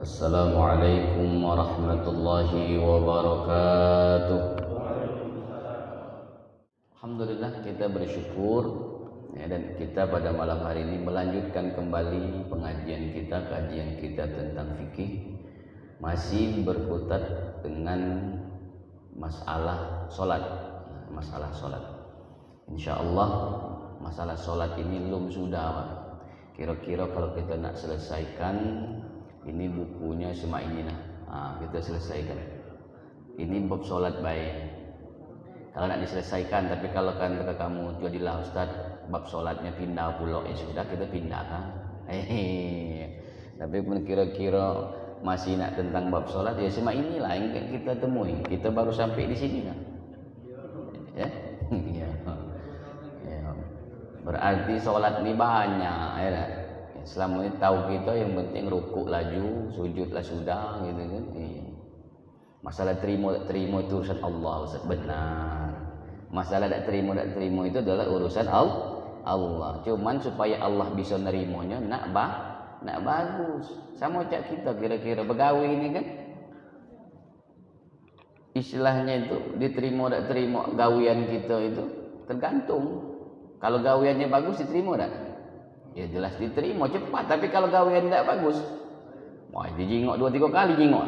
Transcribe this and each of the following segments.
Assalamualaikum warahmatullahi wabarakatuh. Alhamdulillah, kita bersyukur ya, dan kita pada malam hari ini melanjutkan kembali pengajian kita, kajian kita tentang fikih, masih berkutat dengan masalah solat. Masalah solat, insyaallah masalah solat ini belum sudah. Kira-kira kalau kita nak selesaikan ini bukunya cuma ini kita selesaikan. Ini bab solat baik. Kalau nak diselesaikan, tapi kalau kan kamu jadilah Ustaz bab solatnya pindah pula, ya sudah kita pindah kan. Tapi pun kira-kira masih nak tentang bab solat, ya cuma inilah yang kita temui. Kita baru sampai di sini kan. Ya. Berarti solat ini banyak ya. Selama ini tahu kita yang penting rukuk laju, sujudlah sudah gitu kan. Masalah terima tak terima itu urusan Allah, Ustaz. Benar. Masalah tak terima itu adalah urusan Allah. Cuman supaya Allah bisa nerimanya nak bagus. Sama cak kita kira-kira begawi ini kan. Istilahnya itu diterima tak terima gawian kita itu tergantung. Kalau gawiannya bagus diterima tak? Ya jelas diterima cepat, tapi kalau gawean tidak bagus, wah dijingok 2-3 kali jingok.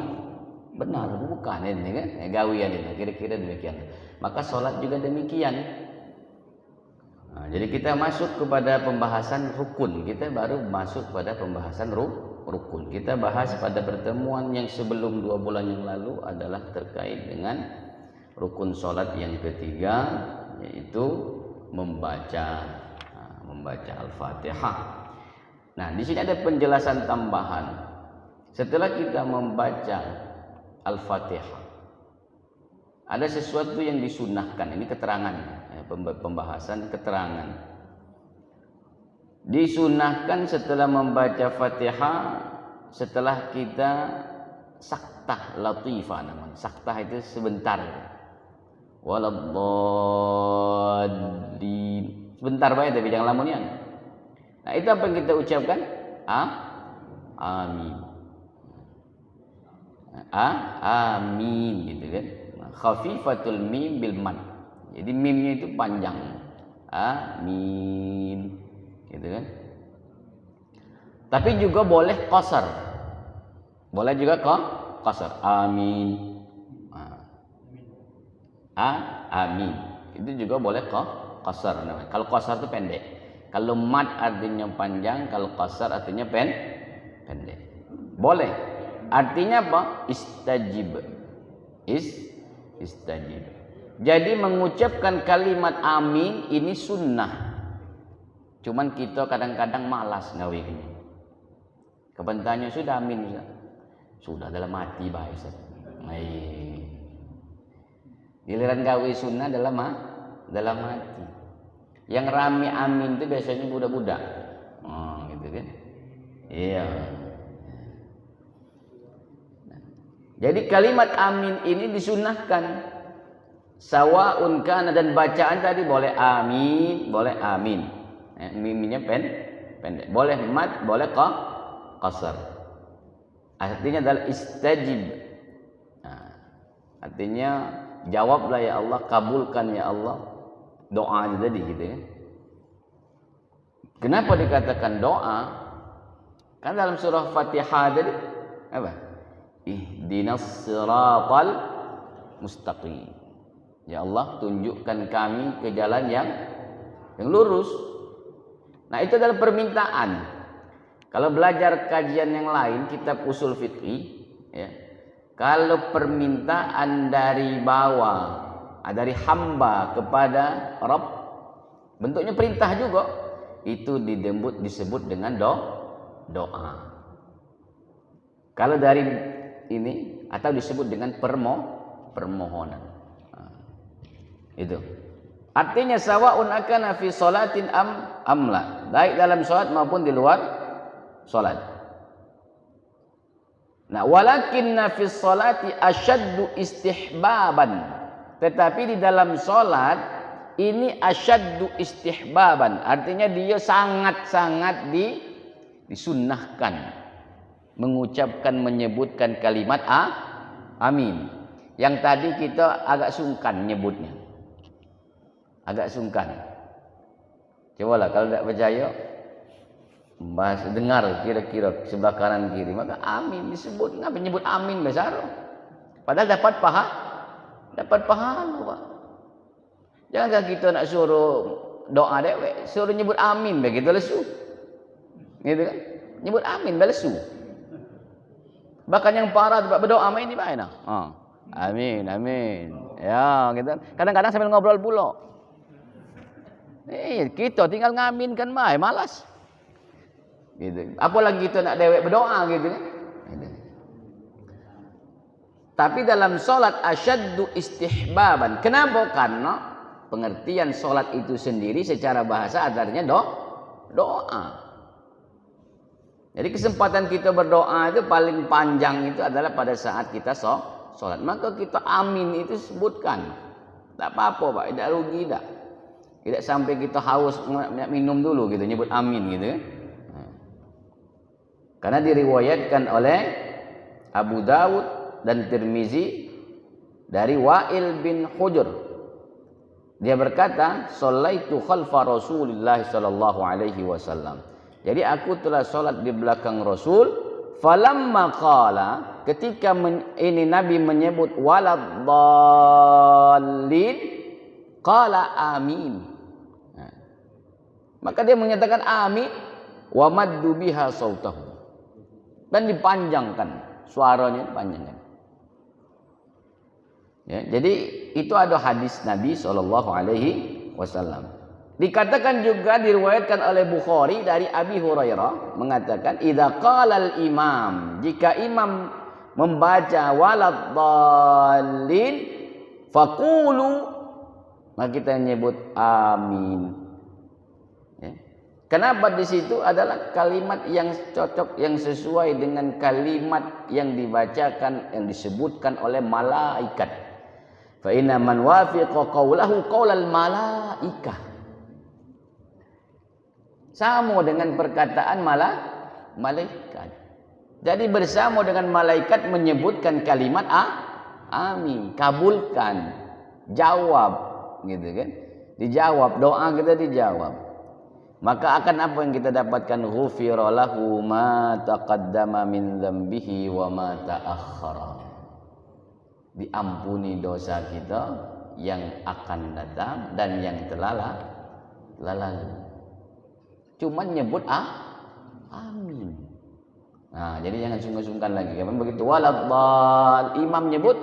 Benar bukan ini kan? Gawean itu kira-kira demikian. Maka solat juga demikian. Jadi kita masuk kepada pembahasan rukun. Kita baru masuk pada pembahasan rukun. Kita bahas pada pertemuan yang sebelum 2 bulan yang lalu adalah terkait dengan rukun solat yang ketiga, yaitu membaca Al-Fatihah. Nah, di sini ada penjelasan tambahan. Setelah kita membaca Al-Fatihah, ada sesuatu yang disunahkan. Ini keterangan, pembahasan keterangan. Disunahkan setelah membaca Fatihah, setelah kita saktah latifah namanya. Saktah itu sebentar. Waladdallin. Sebentar baik tapi jangan lamunian. Nah, itu apa yang kita ucapkan? Amin. Amin gitu kan. Khafifatul mim bil mad. Jadi mimnya itu panjang. Amin. Gitu kan. Tapi juga boleh qasar. Boleh juga qasar. Amin. Amin. Itu juga boleh qasar namanya. Kalau qasar itu pendek. Kalau mad artinya panjang, kalau qasar artinya pendek. Boleh. Artinya apa? Istajib. Istajib. Jadi mengucapkan kalimat amin ini sunnah. Cuman kita kadang-kadang malas ngawi ini. Kebentarnya sudah amin sudah dalam hati baik Ustaz. Giliran gawe sunnah dalam hati. Yang rame amin itu biasanya budak-budak. Gitu kan. Iya. Jadi kalimat amin ini disunahkan. Sawaun kana, dan bacaan tadi boleh amin, boleh amin. Mimnya pendek. Boleh mad, boleh qasar. Artinya adalah istajib. Artinya jawablah ya Allah, kabulkan ya Allah doa tadi gitu ya. Kenapa dikatakan doa? Kan dalam surah Fatihah tadi apa? Ihdinas siratal mustaqim. Ya Allah, tunjukkan kami ke jalan yang lurus. Nah, itu adalah permintaan. Kalau belajar kajian yang lain, kitab usul fikih ya. Kalau permintaan dari bawah, dari hamba kepada Rabb, bentuknya perintah juga, itu disebut dengan doa. Kalau dari ini atau disebut dengan permohonan. Itu artinya sawaun akana fi salatin amla, baik dalam salat maupun di luar salat. Nah, walakinna fi salati asyaddu istihbaban. Tetapi di dalam sholat ini asyaddu istihbaban, artinya dia sangat-sangat disunnahkan. mengucapkan, menyebutkan kalimat amin. Yang tadi kita agak sungkan nyebutnya. Agak sungkan. Cobalah kalau tidak percaya, dengar kira-kira sebelah kanan kiri, maka amin disebut. Kenapa nyebut amin besar? Padahal dapat pahala, Pak. Jangan kita nak suruh doa dewek, suruh nyebut amin begitu lesu. Gitu kan? Nyebut amin lesu. Bahkan yang parah berdoa main di mana? Amin, amin. Ya, gitu. Kadang-kadang sambil ngobrol pula. Kita tinggal ngaminkan malas. Gitu. Apalagi kita nak dewek berdoa gitu kan. Gitu. Tapi dalam solat asyaddu istihbaban. Kenapa? Karena pengertian solat itu sendiri secara bahasa artinya doa. Jadi kesempatan kita berdoa itu paling panjang itu adalah pada saat kita solat. Maka kita amin itu sebutkan. Tak apa-apa, Pak. Tidak rugi tak. Tidak sampai kita haus minum dulu gitu nyebut amin gitu kan. Karena diriwayatkan oleh Abu Dawud dan Tirmizi dari Wa'il bin Hujr. Dia berkata, "Shallaitu khalfa Rasulillah sallallahu alaihi wasallam." Jadi aku telah salat di belakang Rasul, falamma qala, ketika ini Nabi menyebut waladdallin, qala amin. Maka dia menyatakan amin wa maddu biha sautahu. Dan dipanjangkan suaranya, dipanjangkan. Ya, jadi itu ada hadis Nabi SAW. Dikatakan juga diriwayatkan oleh Bukhari dari Abi Hurairah mengatakan idza qala al imam, jika imam membaca waladdallin faqulu, maka kita menyebut amin. Kenapa di situ adalah kalimat yang cocok, yang sesuai dengan kalimat yang dibacakan, yang disebutkan oleh malaikat. Fa inna man wafiqa qawlahu qaulal malaikah. Sama dengan perkataan malaikat. Jadi bersama dengan malaikat menyebutkan kalimat amin, kabulkan, jawab, gitu kan? Dijawab, doa kita dijawab. Maka akan apa yang kita dapatkan? Ghufira lahu ma taqaddama min dzambihi wa ma ta'akhkhara. Diampuni dosa kita yang akan datang dan yang telah lalu. Cuma nyebut amin. Nah, jadi jangan sungkan-sungkan lagi. Kan begitu waladdal, imam nyebut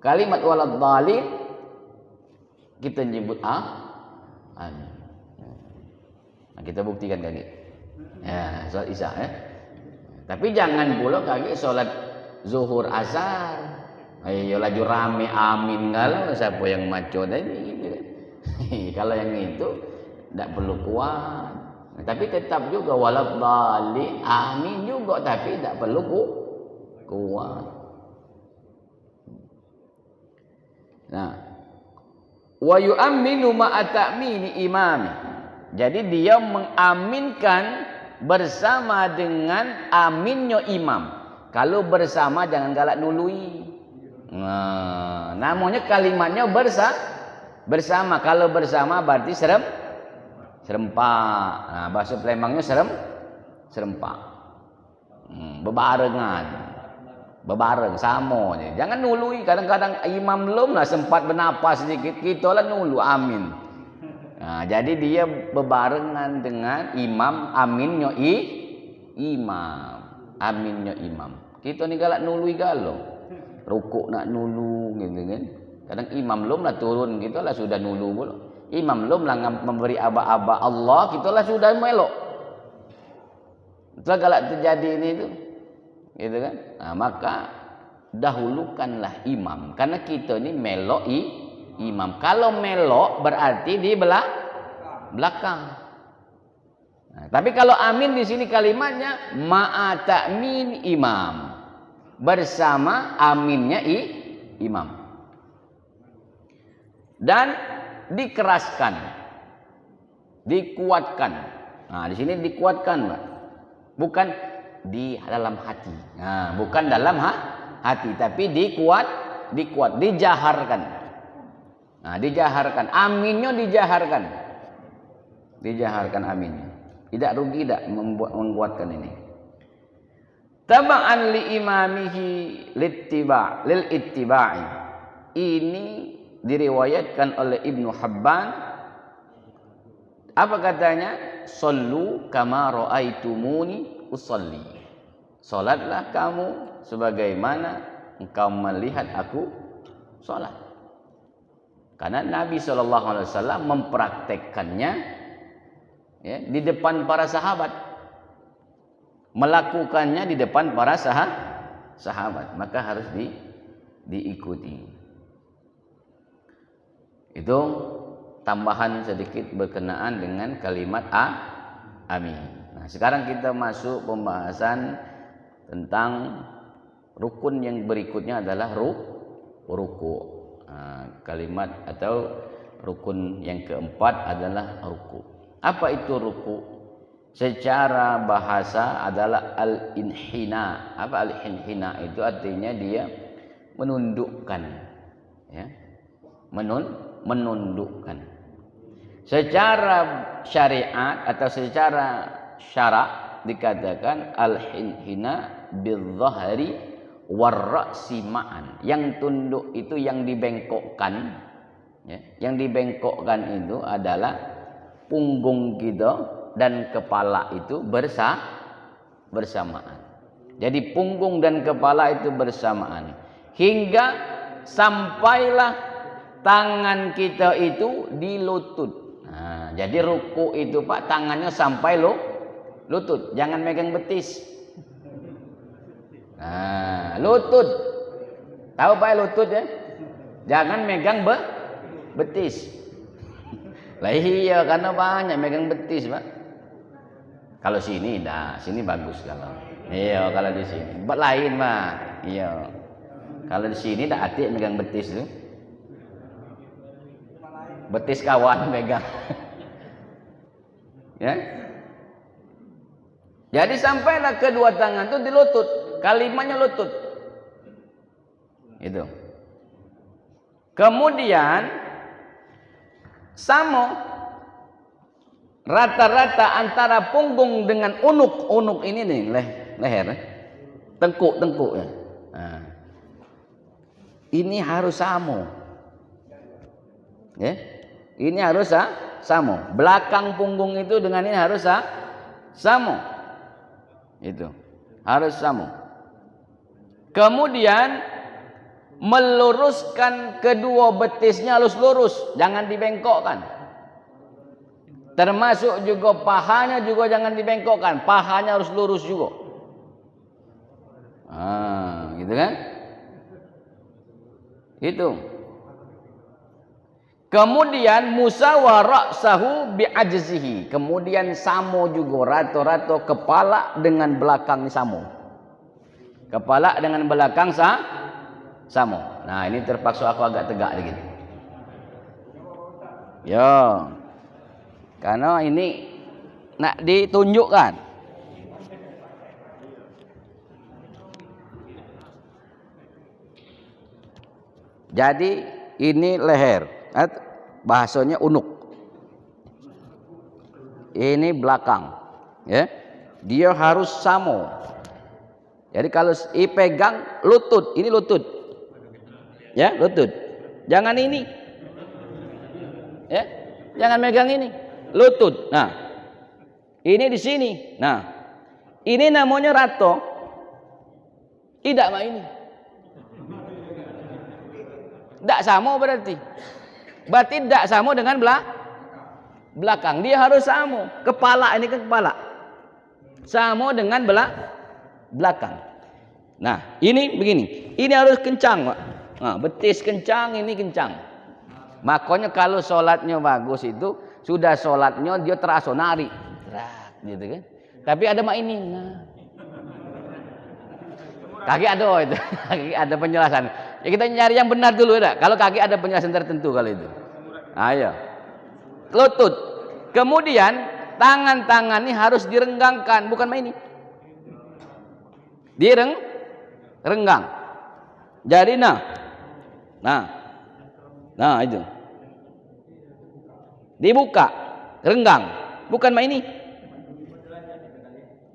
kalimat waladdalin, kita nyebut amin. Nah, kita buktikan kaki. Ya, salat Isya ya. Tapi jangan pula kaki salat zuhur asar. Ayo laju rame amin kalau siapa yang maco tadi gitu. Kalau yang itu tidak perlu kuat. Nah, tapi tetap juga waladdallin amin juga tapi tidak perlu kuat. Nah, wa yu'minu ma'a ta'mini imami. Jadi dia mengaminkan bersama dengan aminnya imam. Kalau bersama jangan galak nului. Nah, namanya kalimatnya bersama. Kalau bersama berarti serempak. Nah, bahasa Palembangnya serempak. Bebareng sama. Jangan nului. Kadang-kadang imam belum lah sempat bernapas sedikit, kita lah nulu amin. Nah, jadi dia bebarengan dengan imam, aminnya imam, aminnya imam. Kita ni galak nului galo, rukuk nak nulu, gitu kan? Kadang imam belum lah turun, kita lah sudah nulu pula. Imam belum lah memberi aba-aba Allah, kita lah sudah melok. Itulah galak terjadi ini tu, gitu kan? Nah, maka dahulukanlah imam, karena kita ni melok imam. Kalau melok berarti di belakang. Nah, tapi kalau amin di sini kalimatnya ma'a ta'min imam. Bersama aminnya imam. Dan dikeraskan. Dikuatkan. Nah, di sini dikuatkan, Pak. Bukan di dalam hati. Nah, bukan dalam hati, tapi dijaharkan. Nah, dijaharkan. Aminnya dijaharkan. Dijaharkan aminnya. Tidak rugi tidak membuatkan ini. Taba'an li imamihi lil ittiba'i. Ini diriwayatkan oleh Ibnu Habban. Apa katanya? Sallu kama ra'aitumuni usalli. Salatlah kamu sebagaimana engkau melihat aku salat. Karena Nabi SAW mempraktekkannya ya, di depan para sahabat. Melakukannya di depan para sahabat. Maka harus diikuti. Itu tambahan sedikit berkenaan dengan kalimat amin. Nah, sekarang kita masuk pembahasan tentang rukun yang berikutnya adalah ruku. Nah, kalimat atau rukun yang keempat adalah ruku. Apa itu ruku? Secara bahasa adalah al-inhina. Apa al-inhina? Itu artinya dia menundukkan, ya. Menundukkan. Secara syariat atau secara syarak dikatakan al-inhina bil-dhahri war-ra'si ma'an. Yang tunduk itu yang dibengkokkan, ya. Yang dibengkokkan itu adalah punggung kita dan kepala itu bersamaan. Jadi punggung dan kepala itu bersamaan hingga sampailah tangan kita itu di lutut. Nah, jadi ruku itu Pak, tangannya sampai lutut, jangan megang betis. Nah, lutut. Tahu Pak lutut ya? Jangan megang betis. Lah iya, karena banyak megang betis, Pak. Kalau sini sini bagus kalau. Iya, kalau di sini. Lain, Pak. Iya. Kalau di sini dak atik megang betis tuh. Betis kawan megang. Ya. Jadi sampailah kedua tangan itu di lutut. Kalimatnya lutut. Itu. Kemudian sama rata-rata antara punggung dengan unuk ini nih, leher, tengkuk ya. Nah, ini harus sama. Ya. Ini harus sama. Belakang punggung itu dengan ini harus sama. Itu. Harus sama. Kemudian meluruskan kedua betisnya harus lurus, jangan dibengkokkan. Termasuk juga pahanya juga jangan dibengkokkan, pahanya harus lurus juga. Gitu kan? Itu. Kemudian musawara sahu bi'ajzihi. Kemudian samo juga rato-rato kepala dengan belakang samo. Kepala dengan belakang samo. Nah, ini terpaksa aku agak tegak dikit. Yo. Karena ini nak ditunjukkan. Jadi ini leher, bahasanya unuk. Ini belakang, ya. Dia harus sama. Jadi kalau pegang lutut, ini lutut, ya lutut. Jangan ini, ya. Jangan megang ini. Lutut. Nah, ini di sini. Nah, ini namanya rato. Tidak mah ini. Tidak sama berarti. Berarti tidak sama dengan belakang. Dia harus sama. Kepala ini ke kepala. Sama dengan belakang. Nah, ini begini. Ini harus kencang, Pak. Nah, betis kencang, ini kencang. Makanya kalau sholatnya bagus itu sudah sholatnya dia terasa nari, gitu kan. Tapi ada mak ini, kaki ada itu, kaki ada penjelasan. Ya kita nyari yang benar dulu ya. Kalau kaki ada penjelasan tertentu kalau itu. Ayo, lutut. Kemudian tangan-tangan ini harus direnggangkan, bukan mak ini. renggang. Jadi nah itu dibuka, renggang, bukan main ini.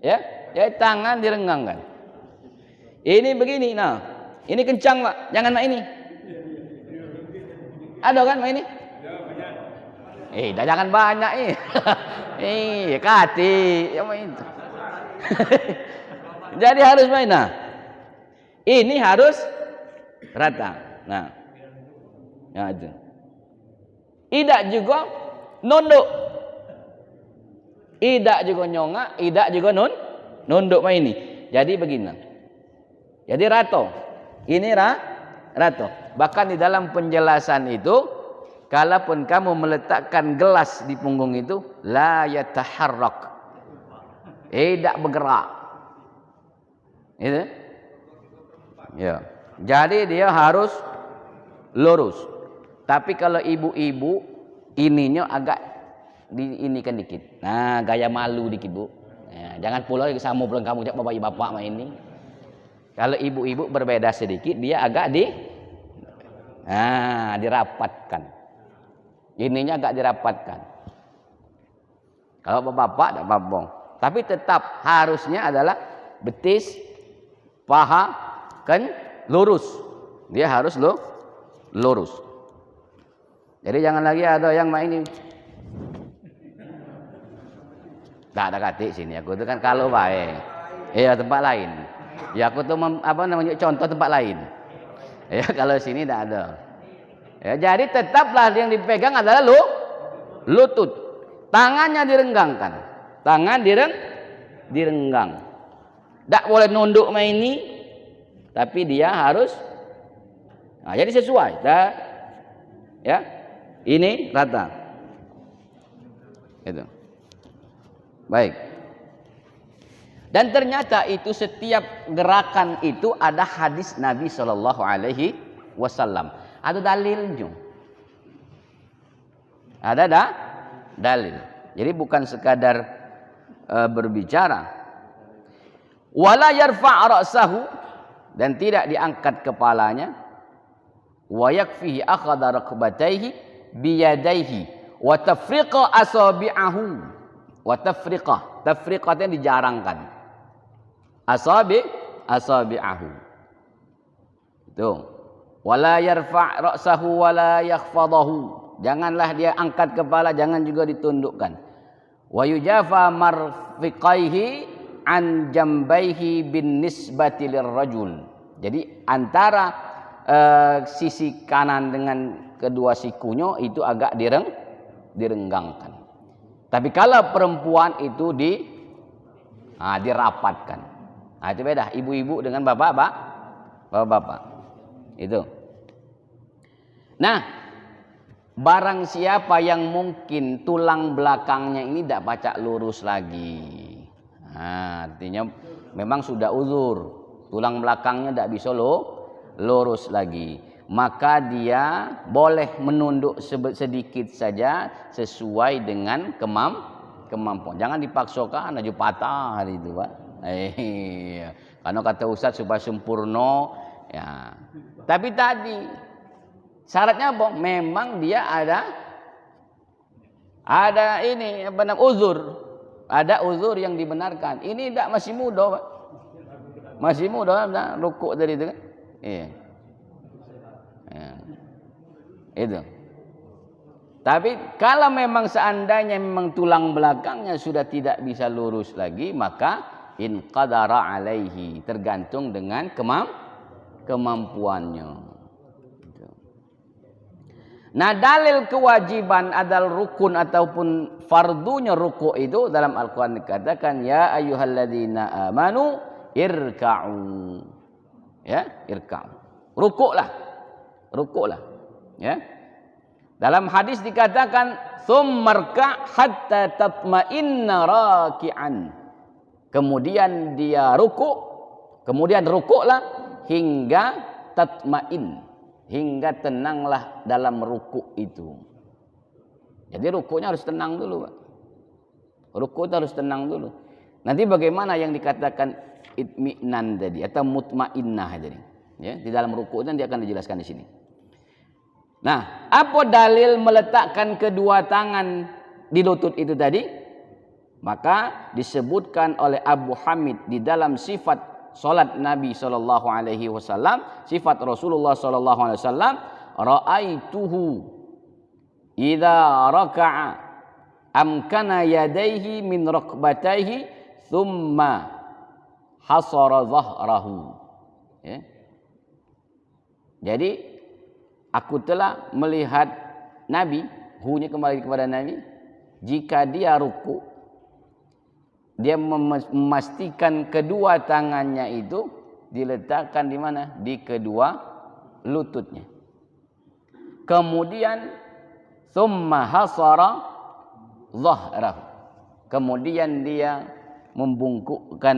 Ya, tangan direnggangkan. Ini begini, ini kencang Pak, jangan main ini. Ada kan main ini? Jangan banyak kati, ya main. Jadi harus main. Ini harus rata. Itu. Tidak juga nunduk. Tidak juga nyongak, tidak juga nunduk main ini. Jadi begini. Jadi rato. Ini rato. Bahkan di dalam penjelasan itu, kalaupun kamu meletakkan gelas di punggung itu, la yataharrak. Tidak bergerak. Itu. Ya. Jadi dia harus lurus. Tapi kalau ibu-ibu ininya agak diinikan dikit. Gaya malu dikit, Bu. Jangan pula sama pulang kamu jak bapak main ini. Kalau ibu-ibu berbeda sedikit, dia agak dirapatkan. Ininya agak dirapatkan. Kalau bapak tak apa-apa. Tapi tetap harusnya adalah betis, paha, kan lurus. Dia harus lurus. Jadi jangan lagi ada yang main ini. Tak ada kati sini. Aku itu kan kalau baik. Iya tempat lain. Ya aku tuh contoh tempat lain. Ya kalau sini tidak ada. Ya jadi tetaplah yang dipegang adalah lutut. Tangannya direnggangkan. Tangan direnggang. Tak boleh nunduk main ini. Tapi dia harus jadi sesuai. Ya. Ini rata. Itu. Baik. Dan ternyata itu setiap gerakan itu ada hadis Nabi Shallallahu Alaihi Wasallam. Ada dalilnya. Ada dalil. Jadi bukan sekadar berbicara. Wala yarfa' ra'sahu, dan tidak diangkat kepalanya. Wa yakfihi akhadha raqbatayhi biyadaihi wa tafriqa asabi'ahu. Wa tafriqah itu dijarangkan. Asabi'ahu. Itu. Wala yarfa' ra'sahu wala yakhfadahu. Janganlah dia angkat kepala, jangan juga ditundukkan. Wa yujafa marfiqaihi an jambaihi bin nisbati lirrajul. Jadi antara sisi kanan dengan kedua sikunya itu agak direnggangkan. Tapi kalau perempuan itu dirapatkan. Itu beda ibu-ibu dengan bapak-bapak. Itu. Nah, barang siapa yang mungkin tulang belakangnya ini tidak pacak lurus lagi. Artinya memang sudah uzur. Tulang belakangnya tidak bisa lurus lagi. Maka dia boleh menunduk sedikit saja sesuai dengan kemampuan. Jangan dipaksakan aja patah hari itu, Pak. Karena kata Ustaz supaya sempurna, ya. Tapi tadi syaratnya apa? Memang dia ada ini uzur. Ada uzur yang dibenarkan. Ini tidak masih muda, Pak. Masih muda, rukuk tadi itu kan. Iya. Itu. Tapi kalau memang seandainya memang tulang belakangnya sudah tidak bisa lurus lagi, maka in qadara alaihi, tergantung dengan kemampuannya. Gitu. Nah, dalil kewajiban adalah rukun ataupun fardunya rukuk itu dalam Al-Qur'an dikatakan ya ayyuhalladzina amanu irka'u. Ya, irka'u. Rukuklah. Ya. Dalam hadis dikatakan tsummarka hatta tatma'inna raki'an. Kemudian dia rukuk, kemudian rukuklah hingga tatma'in, hingga tenanglah dalam rukuk itu. Jadi rukuknya harus tenang dulu, Pak. Rukuk itu harus tenang dulu. Nanti bagaimana yang dikatakan itminan tadi atau mutmainnah tadi. Ya, di dalam ruku' dan dia akan dijelaskan di sini. Nah, apa dalil meletakkan kedua tangan di lutut itu tadi? Maka disebutkan oleh Abu Hamid di dalam sifat salat Nabi sallallahu alaihi wasallam, sifat Rasulullah sallallahu alaihi wasallam, ra'aituhu idza raka'a amkana yadayhi min rukbatayhi thumma hasara dhahrahu. Ya. Jadi aku telah melihat Nabi, hunya kembali kepada Nabi, jika dia ruku, dia memastikan kedua tangannya itu diletakkan di mana? Di kedua lututnya. Kemudian thumma hasara dhahrahu. Kemudian dia membungkukkan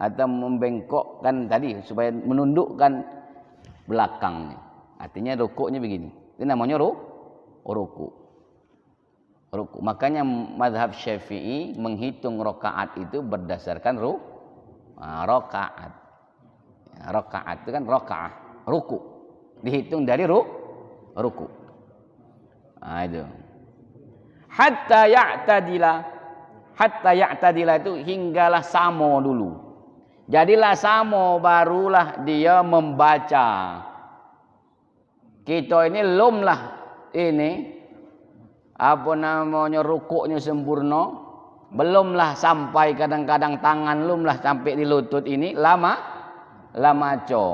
atau membengkokkan tadi supaya menundukkan belakangnya. Artinya rukuknya begini. Itu namanya ruku. Ruku. Makanya mazhab Syafi'i menghitung rakaat itu berdasarkan rakaat. Rakaat itu kan rakaah, ruku. Dihitung dari ruku. Nah, itu. Hatta ya'tadila itu hinggalah samo dulu. Jadilah samo, barulah dia membaca. Kita ini lumlah ini apa namanya rukuknya sempurna, belumlah sampai kadang-kadang tangan lumlah sampai di lutut ini lama co.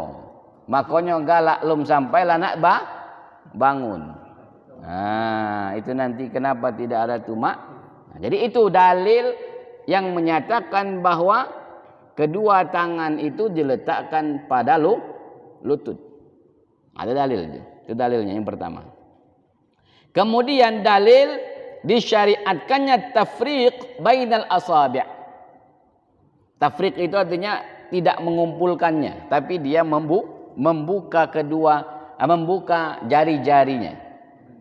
Makanya galak lum sampai lah nak bangun. Nah, itu nanti kenapa tidak ada tumak. Nah, jadi itu dalil yang menyatakan bahwa kedua tangan itu diletakkan pada lutut. Ada dalil. Itu dalilnya yang pertama. Kemudian dalil disyariatkannya tafriq bainal asabi'. Tafriq itu artinya tidak mengumpulkannya, tapi dia membuka jari-jarinya.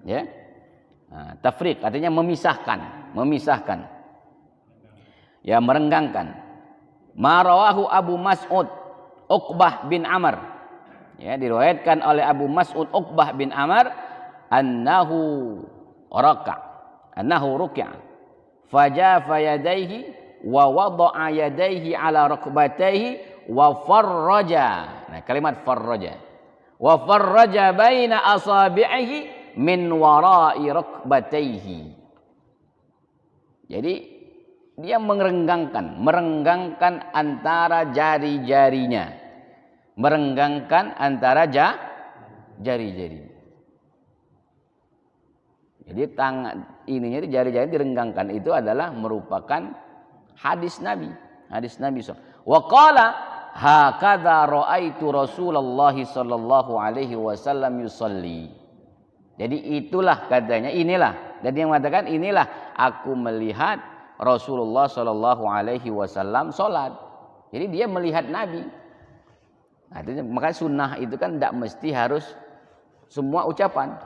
Ya. Nah, tafriq artinya memisahkan. Ya, merenggangkan. Marawahu Abu Mas'ud Uqbah bin Amr. Ya, diriwayatkan oleh Abu Mas'ud Uqbah bin Amr annahu ruki'a fajafa yadayhi wa wada'a yadayhi ala rukbatayhi wa farraja. Nah, kalimat farraja. Wa farraja baina asabi'ihi min wara'i rukbatayhi. Jadi dia merenggangkan antara jari-jarinya. Merenggangkan antara jari-jari. Jadi tangan ininya jari-jari direnggangkan itu adalah merupakan hadis Nabi. Hadis Nabi SAW. Wa qala hakadha ra'aitu Rasulullah sallallahu alaihi wasallam yusalli. Jadi itulah katanya, inilah. Dan yang mengatakan inilah aku melihat Rasulullah sallallahu alaihi wasallam salat. Jadi dia melihat Nabi. Nah, makanya sunnah itu kan tidak mesti harus semua ucapan.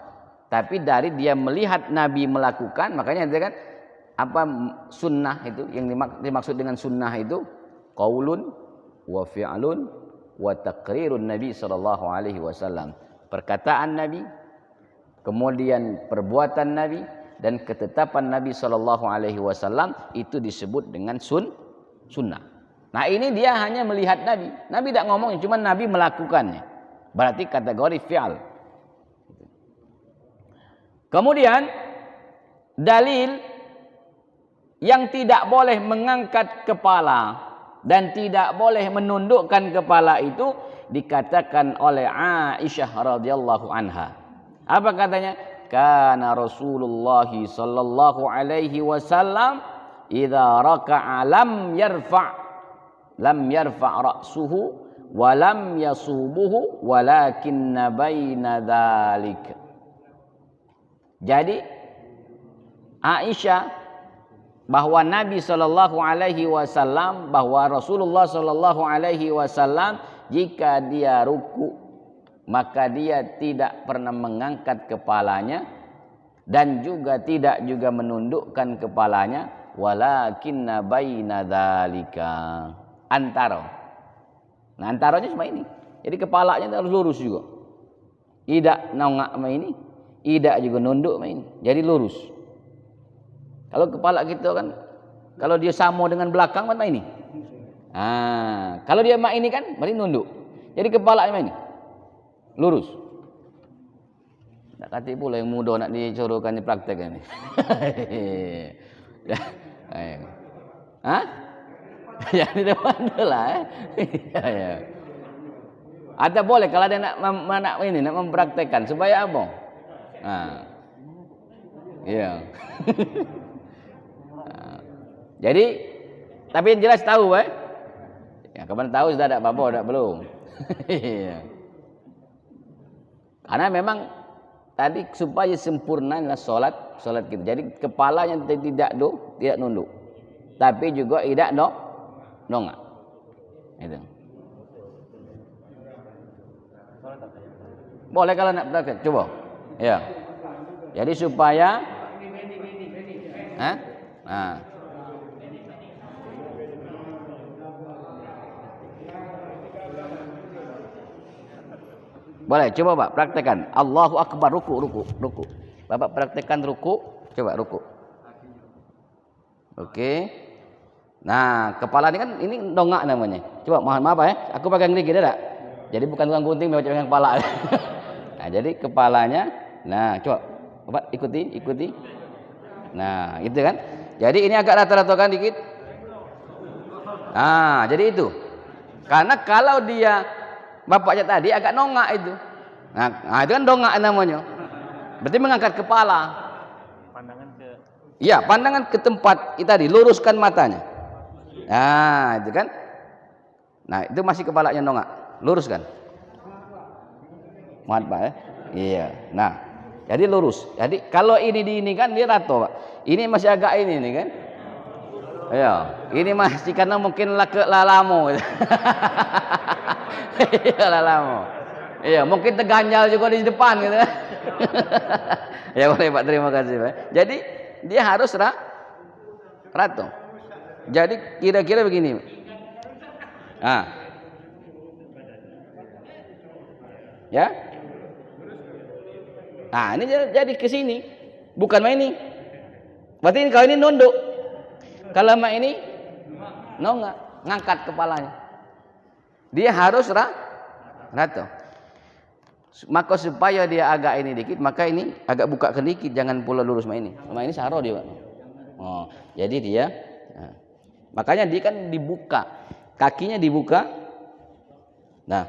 Tapi dari dia melihat Nabi melakukan, makanya kan apa sunnah itu yang dimaksud dengan sunnah itu qaulun wa fi'lun wa taqrirun Nabi sallallahu alaihi wasallam. Perkataan Nabi, kemudian perbuatan Nabi dan ketetapan Nabi sallallahu alaihi wasallam itu disebut dengan sunnah. Nah, ini dia hanya melihat Nabi. Nabi tidak ngomong, cuma Nabi melakukannya. Berarti kategori fi'al. Kemudian dalil yang tidak boleh mengangkat kepala dan tidak boleh menundukkan kepala itu dikatakan oleh Aisyah radhiyallahu anha. Apa katanya? Kana Rasulullah sallallahu alaihi wasallam idza raka'a lam yarfa' ra'suhu wa lam yasubuhu walakinna baina dzalik. Jadi Aisyah bahwa Nabi sallallahu alaihi wasallam, bahwa Rasulullah sallallahu alaihi wasallam jika dia ruku maka dia tidak pernah mengangkat kepalanya dan juga tidak juga menundukkan kepalanya, walakinna baina dzalika, antara Nah, antaranya cuma ini. Jadi kepalanya harus lurus juga. Tidak nongak sama ini, tidak juga nunduk sama ini. Jadi lurus. Kalau kepala kita kan, kalau dia sama dengan belakang kan ini. Ah, kalau dia mak ini kan, berarti nunduk. Jadi kepalanya ini lurus. Tak kata pula yang muda nak disuruhkan praktek ni. Hah? Ya di depan lah. Ya. Ada boleh kalau dia nak nak mempraktekkan supaya apa? Ya. Jadi tapi yang jelas tahu ya kapan tahu sudah ada apa-apa, belum. Karena memang tadi supaya sempurnanya solat kita. Jadi kepalanya tidak nunduk, tapi juga tidak nongak. Itu. Boleh kalau nak praktek, coba. Ya. Jadi supaya boleh, coba Pak, praktekkan. Allahu Akbar, ruku. Bapak praktekkan ruku, coba ruku. Oke. Nah, kepala ini kan ini dongak namanya. Coba mohon maaf aku pegang gigi tak? Jadi bukan tukang gunting, baca pegang kepala. Nah, jadi kepalanya, nah coba Bapak ikuti. Nah, gitu kan. Jadi ini agak rata-ratakan dikit. Nah, jadi itu. Karena kalau dia bapaknya tadi agak nongak itu. Nah, itu kan dongak namanya. Berarti mengangkat kepala. Pandangan ke tempat itu tadi, luruskan matanya. Nah, itu kan. Nah, itu masih kepalanya nongak. Luruskan. Mohon Pak Iya. Nah, jadi lurus. Jadi kalau ini kan dia rata, Pak. Ini masih agak ini nih kan. Iya, ini masih karena mungkin lalamo. Iya, lalamo. Iya, mungkin terganjal juga di depan gitu. Ya boleh Pak, terima kasih Pak. Jadi dia harus rata. Jadi kira-kira begini. Ya. Nah, ini jadi ke sini. Bukan main ini. Berarti ini kalau ini nunduk. Kalau mak ini nongak, ngangkat kepalanya. Dia harus rata. Maka supaya dia agak ini dikit, maka ini agak buka ke dikit, jangan pula lurus mak ini. Mak ini saro dia, Pak. Oh, jadi dia makanya dia kan dibuka. Kakinya dibuka. Nah.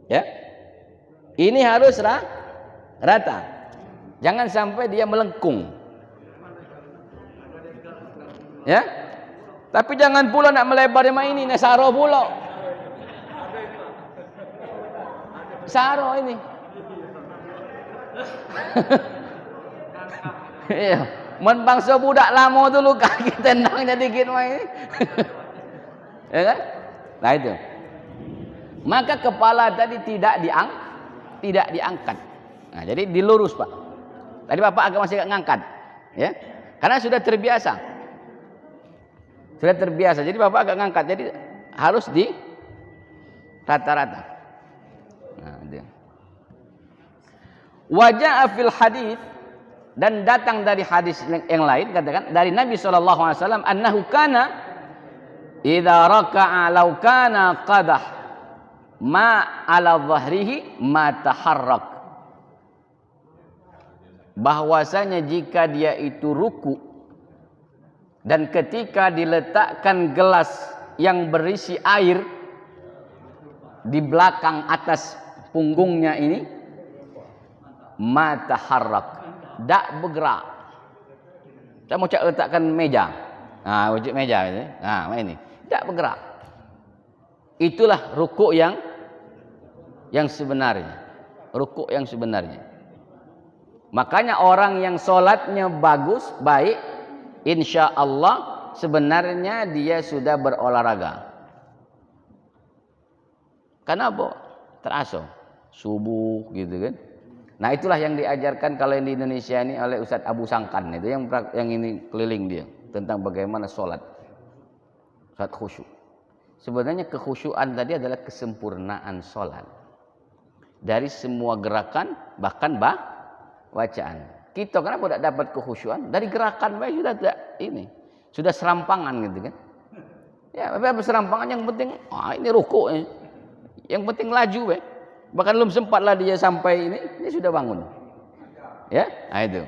Ya. Ini harus rata. Jangan sampai dia melengkung. Ya. Tapi jangan pula nak melebar sama ini, nak saro pula. Saro ini. Iya. Men bangsa budak lama dulu kaki tendangnya dikit main. Ya kan? Nah itu. Maka kepala tadi tidak diangkat. Nah, jadi dilurus, Pak. Tadi Bapak agak masih ngangkat, ya. Karena sudah terbiasa. Jadi Bapak agak ngangkat. Jadi harus di rata-rata. Nah, dia. Wajah fil hadis dan datang dari hadis yang lain katakan dari Nabi sallallahu alaihi wasallam annahu kana idza raka'a law kana qadah ma ala dhahrihi ma taharrak. Bahwasanya jika dia itu ruku dan ketika diletakkan gelas yang berisi air di belakang atas punggungnya ini ma taharrak, tak bergerak. Saya mau letakkan meja. Nah, wujud meja ini. Nah, ini tak bergerak. Itulah rukuk yang sebenarnya. Rukuk yang sebenarnya. Makanya orang yang sholatnya bagus, baik, insya Allah sebenarnya dia sudah berolahraga. Kenapa? Terasa subuh gitu kan. Nah itulah yang diajarkan kalau yang di Indonesia ini oleh Ustadz Abu Sangkan itu yang ini keliling dia tentang bagaimana sholat. Salat khusyuk. Sebenarnya kekhusyuan tadi adalah kesempurnaan salat. Dari semua gerakan bahkan bacaan. Kita kenapa tidak dapat kekhusyuan? Dari gerakan baik sudah tidak ini. Sudah serampangan gitu kan. Ya, apa serampangan yang penting ini rukuk. Yang penting laju Bahkan belum sempatlah dia sampai ini, dia sudah bangun. Ya, itu.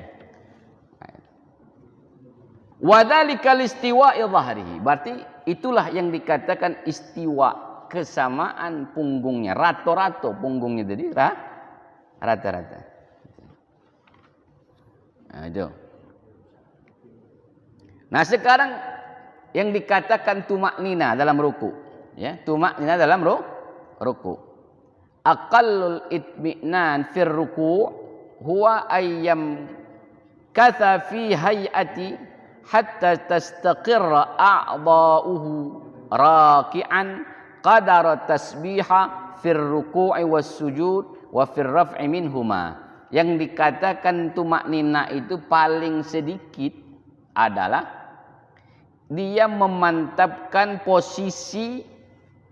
Wadzalikal istiwa'i dhahrihi. Berarti itulah yang dikatakan istiwa, kesamaan punggungnya, rato-rato punggungnya jadi rata-rata. Nah, itu. Nah, sekarang yang dikatakan tumaknina dalam ruku, ya, tumaknina dalam ruku. Aqallul itmi'nan fir ruku' huwa ayyam katha fi hayati hatta tastaqirra a'dha'uhu raki'an qadara tasbiha fir ruku'i was sujud wa fir raf'i minhuma. Yang dikatakan tumaknina itu paling sedikit adalah dia memantapkan posisi,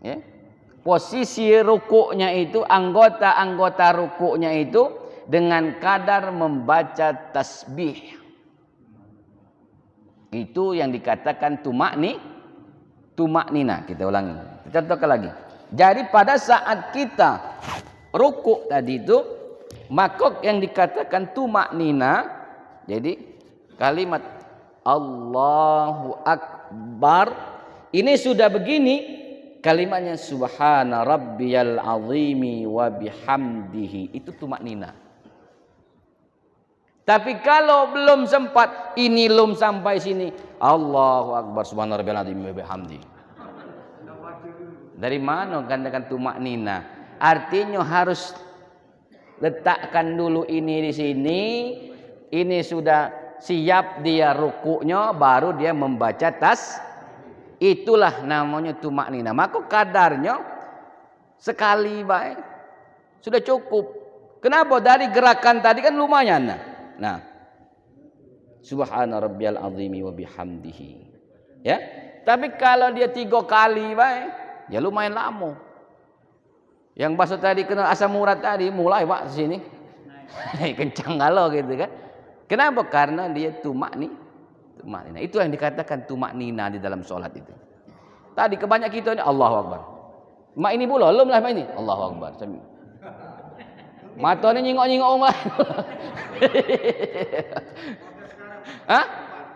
ya, posisi rukuknya itu, anggota-anggota rukuknya itu dengan kadar membaca tasbih. Itu yang dikatakan tumaknina. Kita ulangi. Kita contohkan lagi. Jadi pada saat kita rukuk tadi itu, maka yang dikatakan tumaknina, jadi kalimat Allahu Akbar ini sudah begini, kalimatnya subhana rabbiyal azimi wa bihamdihi, itu tumaknina. Tapi kalau belum sempat, ini belum sampai sini, Allahu Akbar subhana rabbiyal azimi wa bihamdihi. Dari mana katakan tumaknina? Artinya harus letakkan dulu ini di sini, ini sudah siap dia rukuknya, baru dia membaca itulah namanya tumaknina. Maka kadarnya sekali baik sudah cukup. Kenapa? Dari gerakan tadi kan lumayan. Nah, subhana rabbiyal azimi wa bihamdihi. Ya. Tapi kalau dia 3 kali baik, ya lumayan lama. Yang bahasa tadi kena asam urat tadi mulai Pak di sini. Kencang galau gitu kan. Kenapa? Karena dia tumaknina. Itu yang dikatakan tumaknina di dalam sholat itu. Tadi kebanyakan kita ini Allahu Akbar. Mak ini pula, belum lah mak ini. Allahu Akbar. Mata ni nyingok-nyingok orang lain. Hah?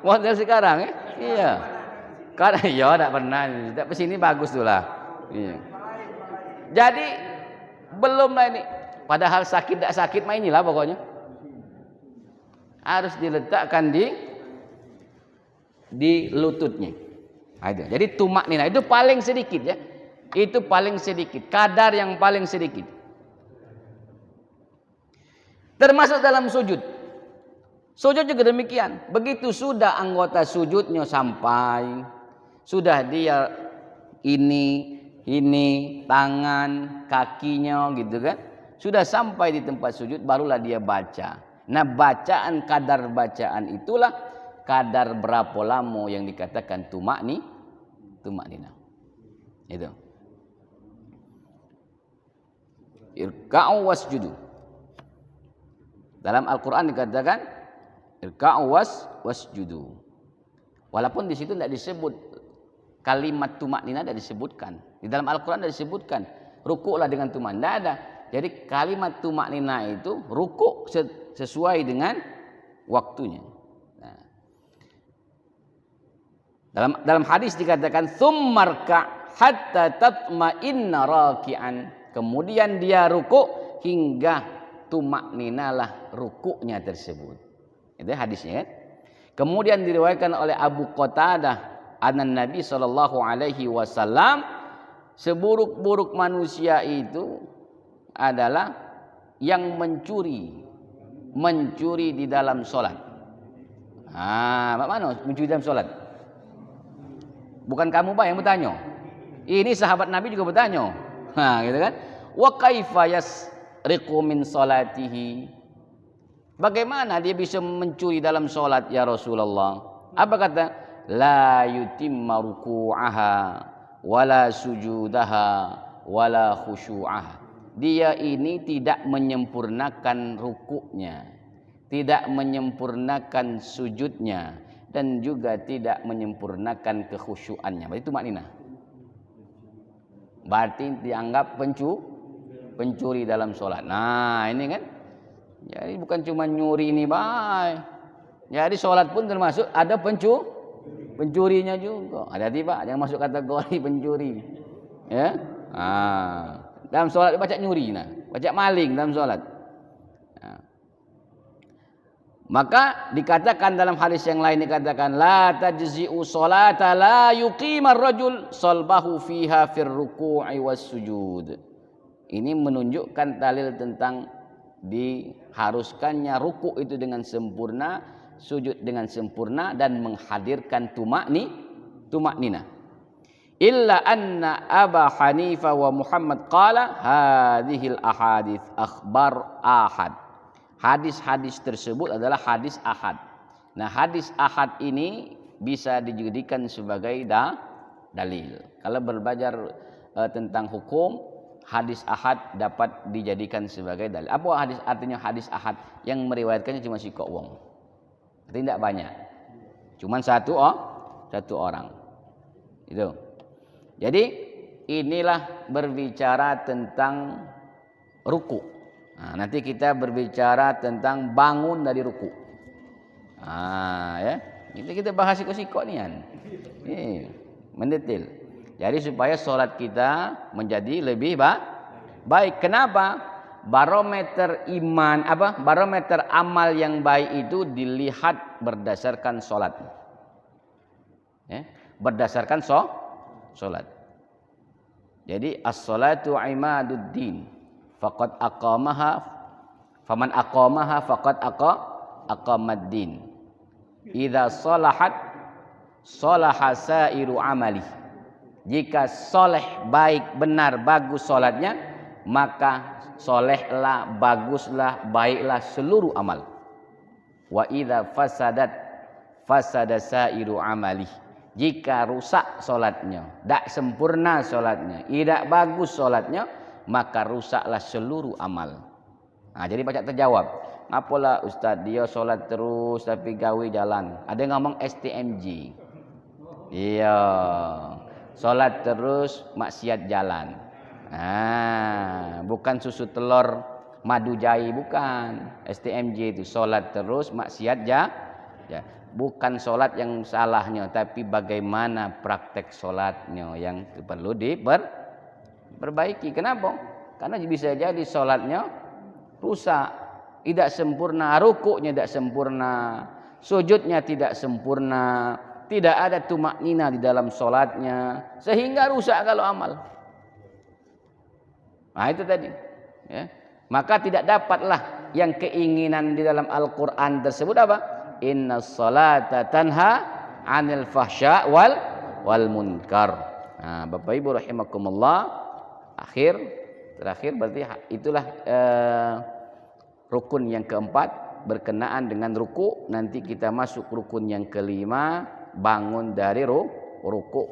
Model sekarang Iya. Karena ya tak pernah. Tapi sini bagus tu lah. Iya. Jadi belum lah ini. Padahal sakit tak sakit mak inilah pokoknya. Harus diletakkan di lututnya. Ada. Jadi tumaknina itu paling sedikit ya. Itu paling sedikit, kadar yang paling sedikit. Termasuk dalam sujud. Sujud juga demikian. Begitu sudah anggota sujudnya sampai, sudah dia ini tangan, kakinya gitu kan. Sudah sampai di tempat sujud barulah dia baca. Nah, kadar bacaan itulah kadar berapa lama yang dikatakan tumaknina. Itu. Irka'u wasjudu. Dalam Al-Qur'an dikatakan irka'u wasjudu. Walaupun di situ tidak disebut kalimat tumaknina, tidak disebutkan. Di dalam Al-Qur'an tidak disebutkan rukuklah dengan tumaknina. Tidak ada. Jadi kalimat tumaknina itu rukuk sesuai dengan waktunya. Nah. Dalam hadis dikatakan tsummarka hatta tatma'inna raki'an. Kemudian dia rukuk hingga tumakninalah rukuknya tersebut. Itu hadisnya kan. Kemudian diriwayatkan oleh Abu Qatadah anan Nabi sallallahu alaihi wasallam, seburuk-buruk manusia itu adalah yang mencuri di dalam solat. Mana mencuri dalam solat? Bukan kamu Pak yang bertanya. Ini sahabat Nabi juga bertanya. Gitu kan? Wa kaifa yasriqu min salatihi? Bagaimana dia bisa mencuri dalam solat ya Rasulullah? Apa kata? la yutimma ruku'aha wala sujudaha wala khusyu'aha. Dia ini tidak menyempurnakan rukuknya, tidak menyempurnakan sujudnya, dan juga tidak menyempurnakan kekhusyuannya. Berarti itu maknina. Berarti dianggap pencuri dalam sholat. Nah ini kan, jadi bukan cuma nyuri ini baik. Jadi sholat pun termasuk ada pencurinya juga. Hati-hati Pak, jangan masuk kategori pencuri. Ya, dalam sholat baca nyuri, baca maling dalam sholat. Maka dikatakan dalam hadis yang lain, dikatakan la tajzi'u sholata la yuqimar rajul salbahu fiha fir ruku'i was sujud. Ini menunjukkan dalil tentang diharuskannya ruku' itu dengan sempurna, sujud dengan sempurna, dan menghadirkan tumaknina. Illa anna Aba Hanifah wa Muhammad qala hadhil ahadits akhbar ahad. Hadis-hadis tersebut adalah hadis ahad. Nah, hadis ahad ini bisa dijadikan sebagai dalil. Kalau belajar tentang hukum, hadis ahad dapat dijadikan sebagai dalil. Apa artinya hadis ahad? Yang meriwayatkannya cuma si Kok Wong. Tidak banyak. Cuma satu orang. Itu. Jadi inilah berbicara tentang ruku. Nah, nanti kita berbicara tentang bangun dari ruku. Ya, kita bahas sikok-sikok nih kan. Mendetail. Jadi supaya sholat kita menjadi lebih baik. Kenapa? Barometer iman barometer amal yang baik itu dilihat berdasarkan sholat. Ya, berdasarkan sholat. Jadi as-sholatu imaduddin. Faqad aqamaha faman aqamaha faqad aqamaddin. Idza salahat salaha sairu amali. Jika soleh, baik, benar, bagus salatnya, maka solehlah, baguslah, baiklah seluruh amal. Wa idza fasadat fasada sairu amali. Jika rusak salatnya, tidak sempurna salatnya, tidak bagus salatnya, maka rusaklah seluruh amal. Nah, jadi baca terjawab. Apalah Ustaz, dia sholat terus tapi gawe jalan. Ada yang ngomong STMJ. Iya, sholat terus maksiat jalan. Bukan susu telur madu jahe, bukan. STMJ itu sholat terus maksiat ya. Bukan sholat yang salahnya, tapi bagaimana praktek sholatnya yang perlu diperbaiki. Kenapa? Karena bisa jadi sholatnya rusak, tidak sempurna, rukuknya tidak sempurna, sujudnya tidak sempurna, tidak ada tumaknina di dalam sholatnya, sehingga rusak kalau amal. Nah itu tadi. Ya. Maka tidak dapatlah yang keinginan di dalam Al-Quran tersebut apa? Inna sholata tanha anil fahsya wal munkar. Nah, Bapak Ibu rahimakumullah, terakhir berarti itulah rukun yang keempat berkenaan dengan ruku. Nanti kita masuk rukun yang kelima, bangun dari ruku.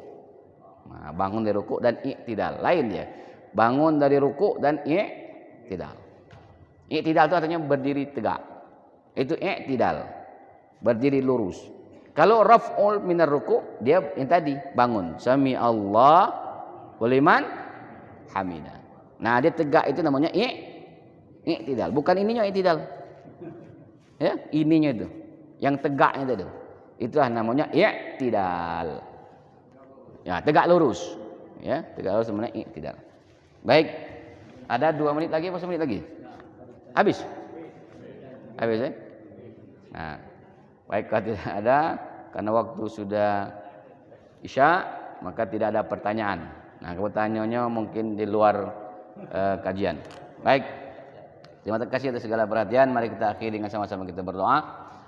Nah, bangun dari ruku dan i'tidal, lain ya. Bangun dari ruku dan i'tidal. I'tidal itu artinya berdiri tegak. Itu i'tidal. Berdiri lurus. Kalau raf'ul minar ruku, dia yang tadi bangun. Sami Allah waliman hamidah. Nah, dia tegak itu namanya i'tidal. Bukan ininya i'tidal. Ya, ininya itu. Yang tegaknya itu. Itulah namanya i'tidal. Ya, tegak lurus. Ya, tegak lurus namanya i'tidal. Baik. Ada 2 menit lagi apa 1 menit lagi? Habis. Habis ya? Nah, baik, kalau tidak ada karena waktu sudah Isya, maka tidak ada pertanyaan. Nah, pertanyaannya mungkin di luar kajian. Baik. Terima kasih atas segala perhatian. Mari kita akhiri dengan sama-sama kita berdoa.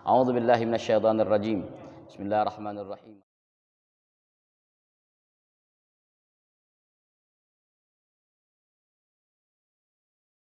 A'udzubillahi minasyaitonirrajim. Bismillahirrahmanirrahim.